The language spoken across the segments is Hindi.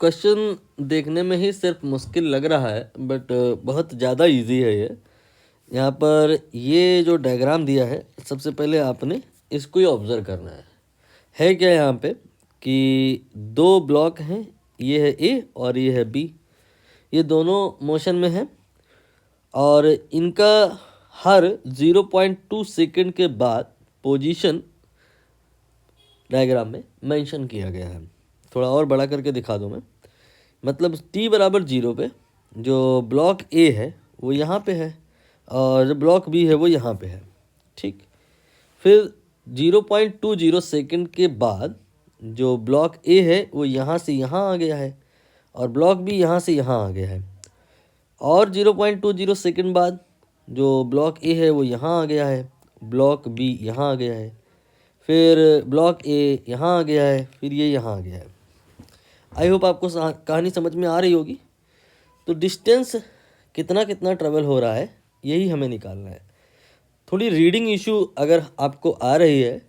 क्वेश्चन देखने में ही सिर्फ मुश्किल लग रहा है बट बहुत ज़्यादा इजी है ये। यहाँ पर ये जो डायग्राम दिया है सबसे पहले आपने इसको ही ऑब्ज़र्व करना है क्या यहाँ पे कि दो ब्लॉक हैं, ये है ए और ये है बी। ये दोनों मोशन में हैं और इनका हर 0.2 सेकंड के बाद पोजीशन डायग्राम में मेंशन किया गया है। थोड़ा और बड़ा करके दिखा दूँ मैं, मतलब t बराबर 0 पे जो ब्लॉक ए है वो यहाँ पे है और जो ब्लॉक बी है वो यहाँ पे है। ठीक, फिर 0.20 सेकंड के बाद जो ब्लॉक ए है वो यहाँ से यहाँ आ गया है और ब्लॉक बी यहाँ से यहाँ आ गया है और 0.20 सेकंड बाद जो ब्लॉक ए है वो यहाँ आ गया है, ब्लॉक बी यहाँ आ गया है, फिर ब्लॉक ए यहाँ आ गया है, फिर ये यहाँ आ गया है। आई होप आपको कहानी समझ में आ रही होगी। तो डिस्टेंस कितना कितना ट्रेवल हो रहा है यही हमें निकालना है। थोड़ी रीडिंग इशू अगर आपको आ रही है,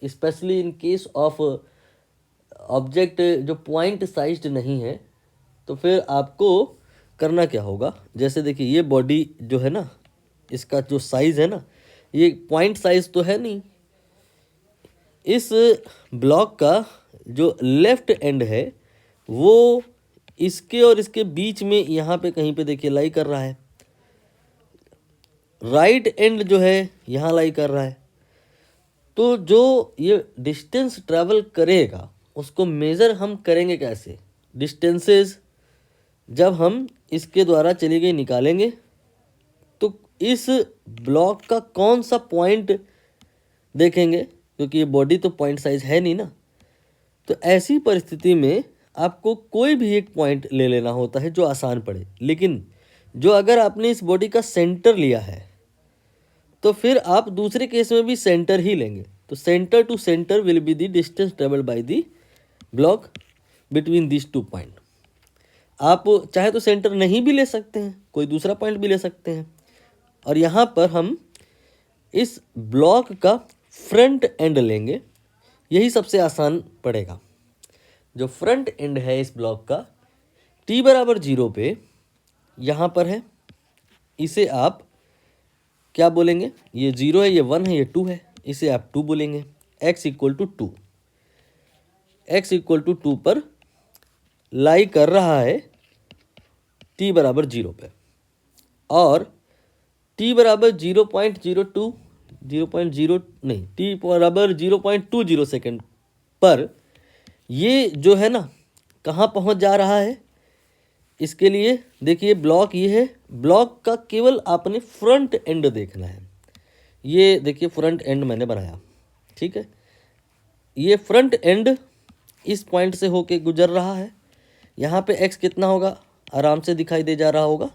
specially in case of object जो पॉइंट साइज्ड नहीं है, तो फिर आपको करना क्या होगा। जैसे देखिए ये बॉडी जो है ना, इसका जो साइज़ है ना, ये पॉइंट साइज तो है नहीं। इस ब्लॉक का जो लेफ्ट एंड है वो इसके और इसके बीच में यहाँ पे कहीं पे देखिए लाई कर रहा है, राइट एंड जो है यहाँ लाई कर रहा है। तो जो ये डिस्टेंस ट्रैवल करेगा उसको मेज़र हम करेंगे कैसे। डिस्टेंसेस जब हम इसके द्वारा चली गई निकालेंगे तो इस ब्लॉक का कौन सा पॉइंट देखेंगे, क्योंकि ये बॉडी तो पॉइंट साइज है नहीं ना। तो ऐसी परिस्थिति में आपको कोई भी एक पॉइंट ले लेना होता है जो आसान पड़े। लेकिन जो अगर आपने इस बॉडी का सेंटर लिया है तो फिर आप दूसरे केस में भी सेंटर ही लेंगे। तो centre to centre will be the distance travelled by the block between this two point. आप चाहे तो सेंटर नहीं भी ले सकते हैं, कोई दूसरा पॉइंट भी ले सकते हैं। और यहाँ पर हम इस ब्लॉक का फ्रंट एंड लेंगे, यही सबसे आसान पड़ेगा। जो फ्रंट एंड है इस ब्लॉक का t बराबर 0 पे यहाँ पर है, इसे आप क्या बोलेंगे, ये 0 है, ये 1 है, ये 2 है, इसे आप 2 बोलेंगे। x equal to 2, x equal to 2 पर लाई कर रहा है t बराबर 0 पे और t बराबर 0.02 0.0 नहीं t बराबर 0.20 सेकेंड पर ये जो है ना कहाँ पहुँच जा रहा है। इसके लिए देखिए ब्लॉक ये है, ब्लॉक का केवल आपने फ्रंट एंड देखना है। ये देखिए फ्रंट एंड मैंने बनाया, ठीक है। ये फ्रंट एंड इस पॉइंट से होके गुजर रहा है। यहाँ पे x कितना होगा आराम से दिखाई दे जा रहा होगा।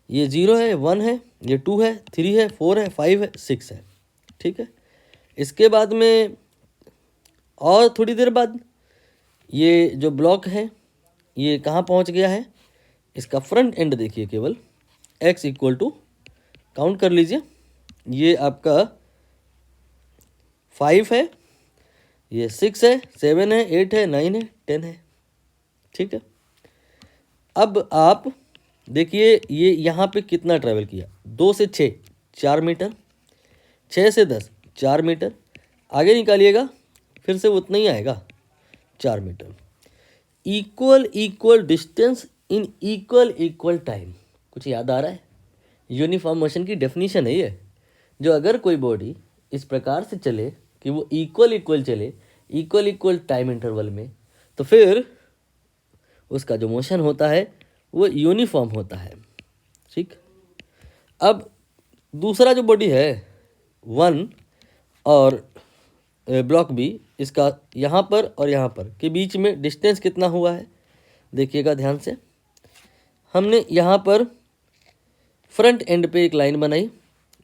ये 0 है, 1 है, ये 2 है, 3 है, 4 है, 5 है, 6 है, ठीक है। इसके बाद में और थोड़ी देर बाद ये जो ब्लॉक है ये कहाँ पहुँच गया है, इसका फ्रंट एंड देखिए केवल x इक्वल टू काउंट कर लीजिए, ये आपका 5 है, ये 6 है, 7 है, 8 है, 9 है, 10 है, ठीक है। अब आप देखिए ये यहाँ पे कितना ट्रैवल किया, 2 से 6 4 मीटर, 6 से 10 4 मीटर, आगे निकालिएगा फिर से उतना ही आएगा 4 metre. Equal distance in equal time. कुछ याद आ रहा है? यूनिफॉर्म मोशन की डेफिनेशन है ये। जो अगर कोई बॉडी इस प्रकार से चले कि वो इक्वल चले इक्वल टाइम इंटरवल में, तो फिर उसका जो मोशन होता है वो यूनिफॉर्म होता है, ठीक। अब दूसरा जो बॉडी है 1 और ब्लॉक बी, इसका यहाँ पर और यहाँ पर के बीच में डिस्टेंस कितना हुआ है देखिएगा ध्यान से। हमने यहाँ पर फ्रंट एंड पे एक लाइन बनाई,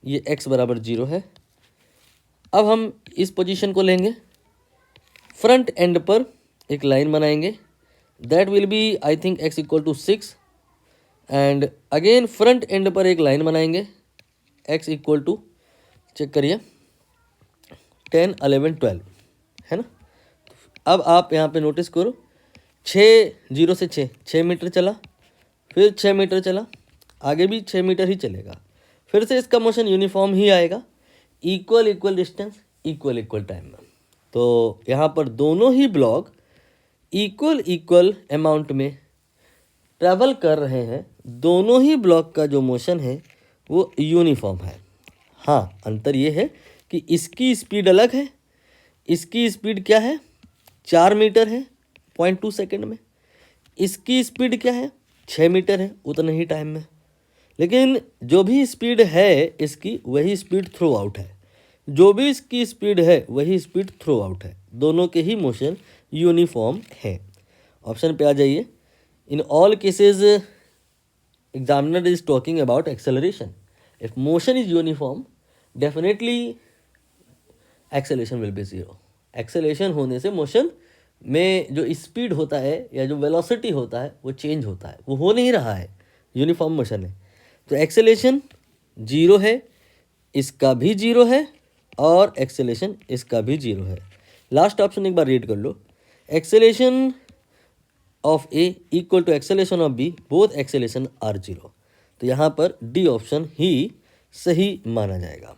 ये x बराबर 0 है। अब हम इस पोजीशन को लेंगे, फ्रंट एंड पर एक लाइन बनाएंगे, that will be I think x equal to 6 and again front end पर एक लाइन बनाएंगे, x इक्वल टू चेक करिए 10 11 12 है ना। अब आप यहाँ पे नोटिस करो 0 से 6 मीटर चला, फिर 6 मीटर चला, आगे भी 6 मीटर ही चलेगा, फिर से इसका मोशन यूनिफॉर्म ही आएगा, इक्वल डिस्टेंस इक्वल टाइम में। तो यहाँ पर दोनों ही ब्लॉक इक्वल अमाउंट में ट्रैवल कर रहे हैं, दोनों ही ब्लॉक का जो मोशन है वो यूनिफॉर्म है। हाँ, अंतर ये है कि इसकी स्पीड अलग है, इसकी स्पीड क्या है 4 मीटर है 0.2 सेकेंड में, इसकी स्पीड क्या है 6 मीटर है उतने ही टाइम में। लेकिन जो भी स्पीड है इसकी वही स्पीड थ्रू आउट है, जो भी इसकी स्पीड है वही स्पीड थ्रू आउट है, दोनों के ही मोशन यूनिफॉर्म है। ऑप्शन पे आ जाइए। In all cases examiner is talking about acceleration. If motion is uniform definitely acceleration will be zero. Acceleration होने से मोशन में जो स्पीड होता है या जो वेलोसिटी होता है वो चेंज होता है, वो हो नहीं रहा है, यूनिफॉर्म मोशन है। तो एक्सेलरेशन जीरो है, इसका भी जीरो है, और एक्सेलरेशन इसका भी जीरो है। लास्ट ऑप्शन एक बार रीड कर लो। Acceleration of A equal to acceleration of B, both acceleration are zero. तो यहाँ पर डी ऑप्शन ही सही माना जाएगा।